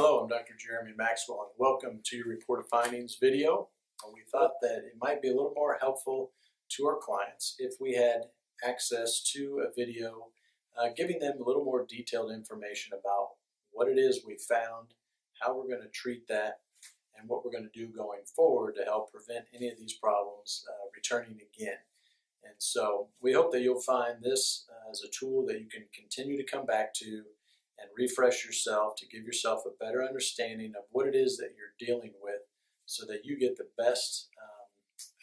Hello, I'm Dr. Jeremy Maxwell, and welcome to your Report of Findings video. We thought that it might be a little more helpful to our clients if we had access to a video giving them a little more detailed information about what it is we found, how we're going to treat that, and what we're going to do going forward to help prevent any of these problems returning again. And so we hope that you'll find this as a tool that you can continue to come back to and refresh yourself to give yourself a better understanding of what it is that you're dealing with so that you get the best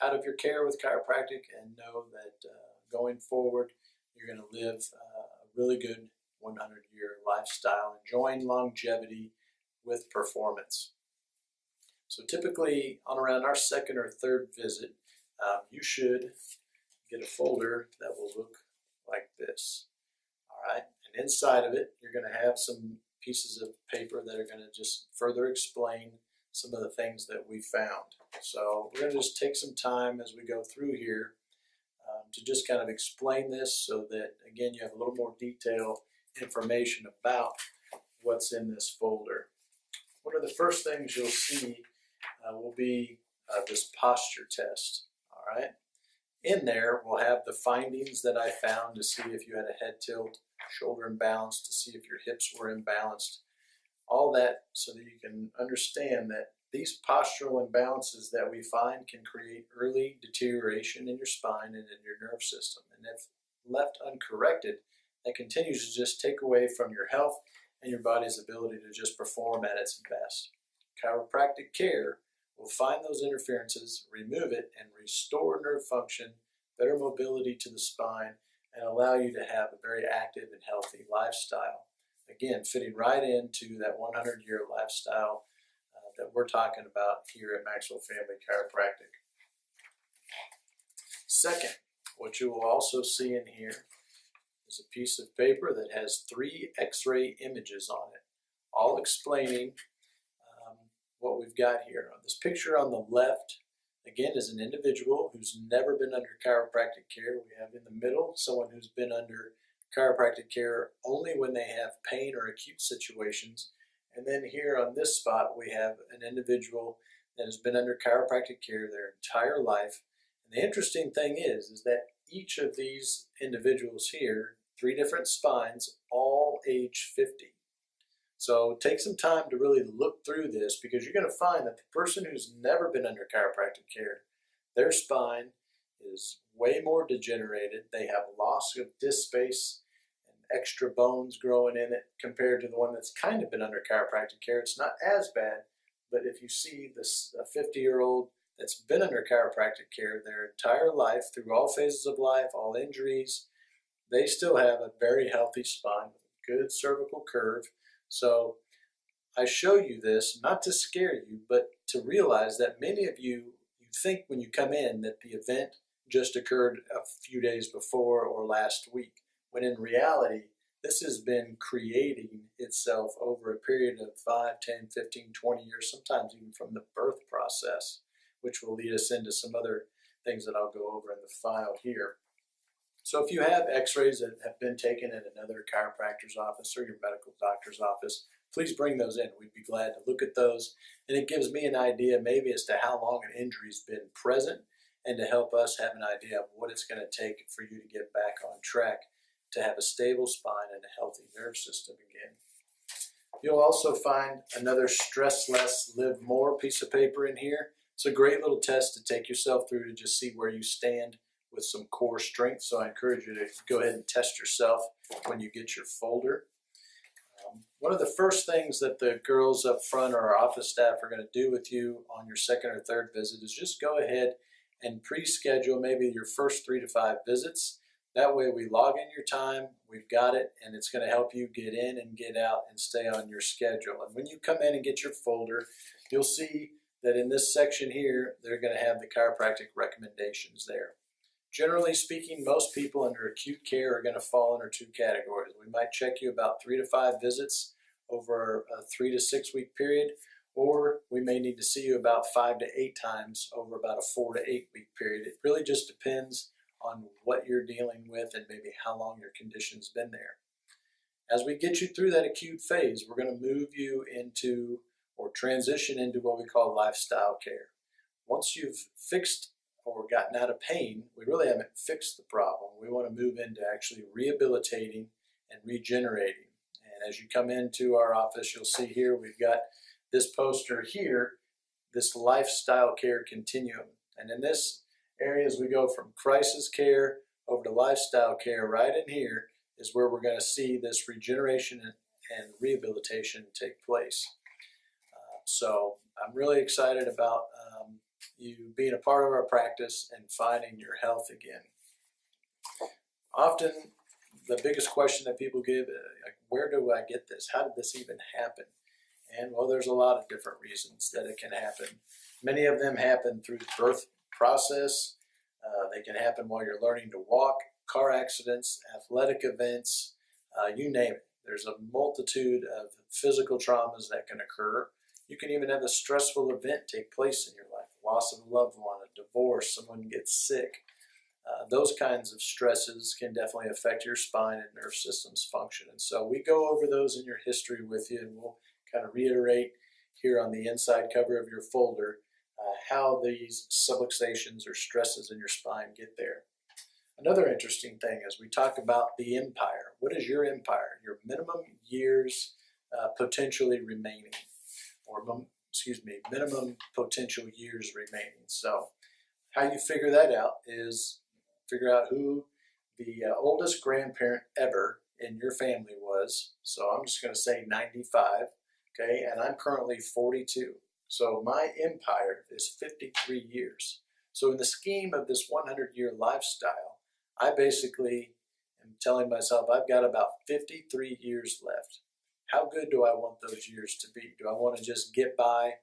out of your care with chiropractic and know that going forward you're going to live a really good 100-year lifestyle, enjoying longevity with performance. So typically on around our second or third visit, you should get a folder that will look like this. All right, and inside of it, you're going to have some pieces of paper that are going to just further explain some of the things that we found. So we're going to just take some time as we go through here to just kind of explain this so that, again, you have a little more detailed information about what's in this folder. One of the first things you'll see will be this posture test. All right. In there, we'll have the findings that I found to see if you had a head tilt, shoulder imbalance, to see if your hips were imbalanced. All that so that you can understand that these postural imbalances that we find can create early deterioration in your spine and in your nerve system. And if left uncorrected, that continues to just take away from your health and your body's ability to just perform at its best. Chiropractic care will find those interferences, remove it, and restore nerve function, better mobility to the spine, and allow you to have a very active and healthy lifestyle. Again, fitting right into that 100-year lifestyle that we're talking about here at Maxwell Family Chiropractic. Second, what you will also see in here is a piece of paper that has 3 X-ray images on it, all explaining what we've got here. This picture on the left, again, is an individual who's never been under chiropractic care. We have in the middle someone who's been under chiropractic care only when they have pain or acute situations. And then here on this spot, we have an individual that has been under chiropractic care their entire life. And the interesting thing is that each of these individuals here, 3 different spines, all age 50. So take some time to really look through this, because you're going to find that the person who's never been under chiropractic care, their spine is way more degenerated. They have loss of disc space and extra bones growing in it compared to the one that's kind of been under chiropractic care. It's not as bad, but if you see this 50-year-old that's been under chiropractic care their entire life, through all phases of life, all injuries, they still have a very healthy spine with a good cervical curve. So I show you this not to scare you, but to realize that many of you think when you come in that the event just occurred a few days before or last week, when in reality, this has been creating itself over a period of 5, 10, 15, 20 years, sometimes even from the birth process, which will lead us into some other things that I'll go over in the file here. So if you have x-rays that have been taken at another chiropractor's office or your medical doctor's office, please bring those in. We'd be glad to look at those. And it gives me an idea maybe as to how long an injury's been present, and to help us have an idea of what it's going to take for you to get back on track to have a stable spine and a healthy nerve system again. You'll also find another Stress Less, Live More piece of paper in here. It's a great little test to take yourself through to just see where you stand with some core strength. So I encourage you to go ahead and test yourself when you get your folder. One of the first things that the girls up front or our office staff are going to do with you on your second or third visit is just go ahead and pre-schedule maybe your first 3 to 5 visits. That way we log in your time, we've got it, and it's going to help you get in and get out and stay on your schedule. And when you come in and get your folder, you'll see that in this section here, they're going to have the chiropractic recommendations there. Generally speaking, most people under acute care are going to fall under 2 categories. We might check you about 3 to 5 visits over a 3 to 6 week period, or we may need to see you about 5 to 8 times over about a 4 to 8 week period. It really just depends on what you're dealing with and maybe how long your condition's been there. As we get you through that acute phase, we're going to move you into or transition into what we call lifestyle care. Once you've fixed or gotten out of pain, we really haven't fixed the problem. We want to move into actually rehabilitating and regenerating. And as you come into our office, you'll see here we've got this poster here, this lifestyle care continuum. And in this area, as we go from crisis care over to lifestyle care, right in here is where we're going to see this regeneration and rehabilitation take place. So I'm really excited about you being a part of our practice and finding your health again. Often the biggest question that people give, like, where do I get this? How did this even happen? And well, there's a lot of different reasons that it can happen. Many of them happen through the birth process. They can happen while you're learning to walk, car accidents, athletic events, you name it. There's a multitude of physical traumas that can occur. You can even have a stressful event take place in your life, loss of a loved one, a divorce, someone gets sick. Those kinds of stresses can definitely affect your spine and nerve system's function. And so we go over those in your history with you, and we'll kind of reiterate here on the inside cover of your folder how these subluxations or stresses in your spine get there. Another interesting thing is we talk about the empire. What is your empire? Your minimum years potentially remaining, or minimum potential years remaining. So how you figure that out is figure out who the oldest grandparent ever in your family was. So I'm just going to say 95, okay, and I'm currently 42. So my empire is 53 years. So in the scheme of this 100-year lifestyle, I basically am telling myself I've got about 53 years left. How good do I want those years to be? Do I want to just get by,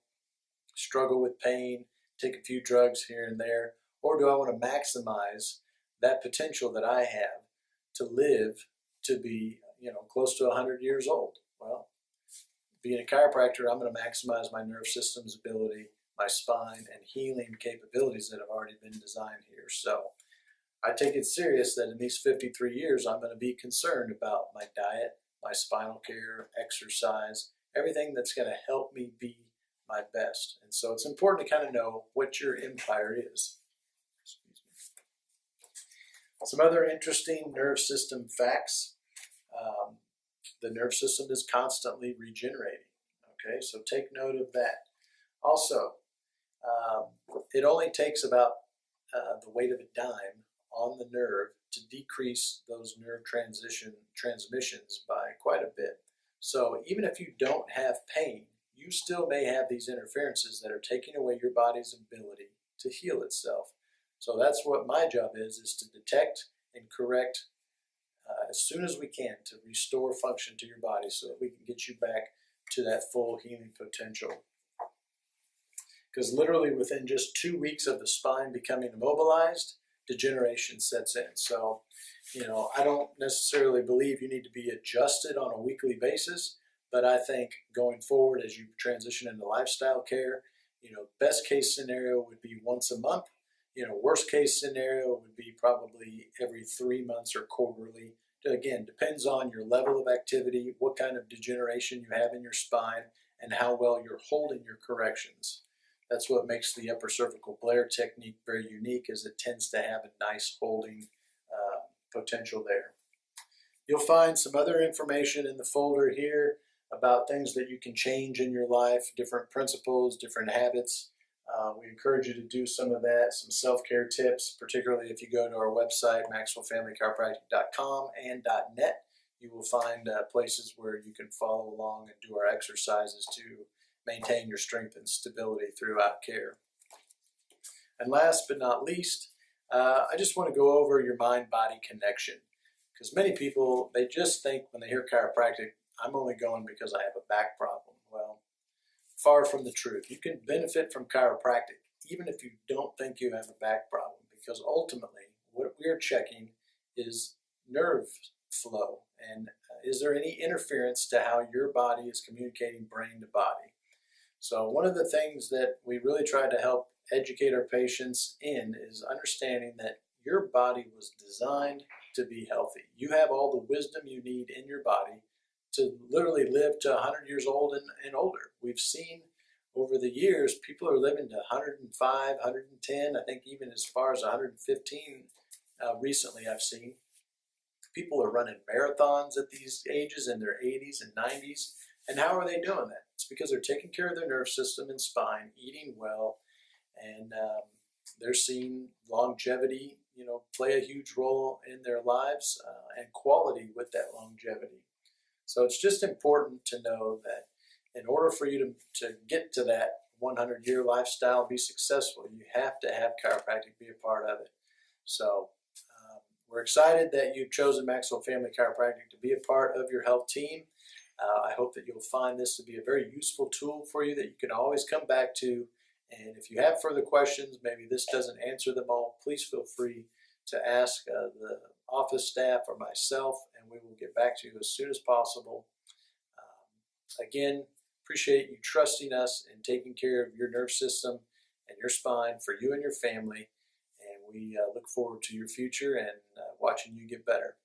struggle with pain, take a few drugs here and there, or do I want to maximize that potential that I have to live to be, close to 100 years old? Well, being a chiropractor, I'm going to maximize my nerve system's ability, my spine, and healing capabilities that have already been designed here. So I take it serious that in these 53 years, I'm going to be concerned about my diet, my spinal care, exercise, everything that's going to help me be my best. And so it's important to kind of know what your empire is. Some other interesting nerve system facts. The nerve system is constantly regenerating. Okay, so take note of that. Also, it only takes about the weight of a dime on the nerve to decrease those nerve transmissions by quite a bit. So even if you don't have pain, you still may have these interferences that are taking away your body's ability to heal itself. So that's what my job is to detect and correct as soon as we can to restore function to your body so that we can get you back to that full healing potential. Because literally within just 2 weeks of the spine becoming immobilized, degeneration sets in. So, I don't necessarily believe you need to be adjusted on a weekly basis, but I think going forward as you transition into lifestyle care, best case scenario would be once a month. Worst case scenario would be probably every 3 months or quarterly. Again, depends on your level of activity, what kind of degeneration you have in your spine, and how well you're holding your corrections. That's what makes the upper cervical Blair technique very unique, is it tends to have a nice holding potential there. You'll find some other information in the folder here about things that you can change in your life, different principles, different habits. We encourage you to do some of that, some self-care tips, particularly if you go to our website, maxwellfamilychiropractic.com and .net. You will find places where you can follow along and do our exercises to maintain your strength and stability throughout care. And last but not least, I just want to go over your mind-body connection. Because many people, they just think when they hear chiropractic, I'm only going because I have a back problem. Well, far from the truth. You can benefit from chiropractic even if you don't think you have a back problem, because ultimately what we're checking is nerve flow, and is there any interference to how your body is communicating brain to body. So one of the things that we really try to help educate our patients in is understanding that your body was designed to be healthy. You have all the wisdom you need in your body to literally live to 100 years old and older. We've seen over the years, people are living to 105, 110, I think even as far as 115 recently I've seen. People are running marathons at these ages in their 80s and 90s. And how are they doing that? It's because they're taking care of their nerve system and spine, eating well, and they're seeing longevity, play a huge role in their lives and quality with that longevity. So it's just important to know that in order for you to get to that 100-year lifestyle, be successful, you have to have chiropractic be a part of it. So we're excited that you've chosen Maxwell Family Chiropractic to be a part of your health team. I hope that you'll find this to be a very useful tool for you that you can always come back to. And if you have further questions, maybe this doesn't answer them all, please feel free to ask the office staff or myself, and we will get back to you as soon as possible. Again, appreciate you trusting us and taking care of your nerve system and your spine for you and your family. And we look forward to your future and watching you get better.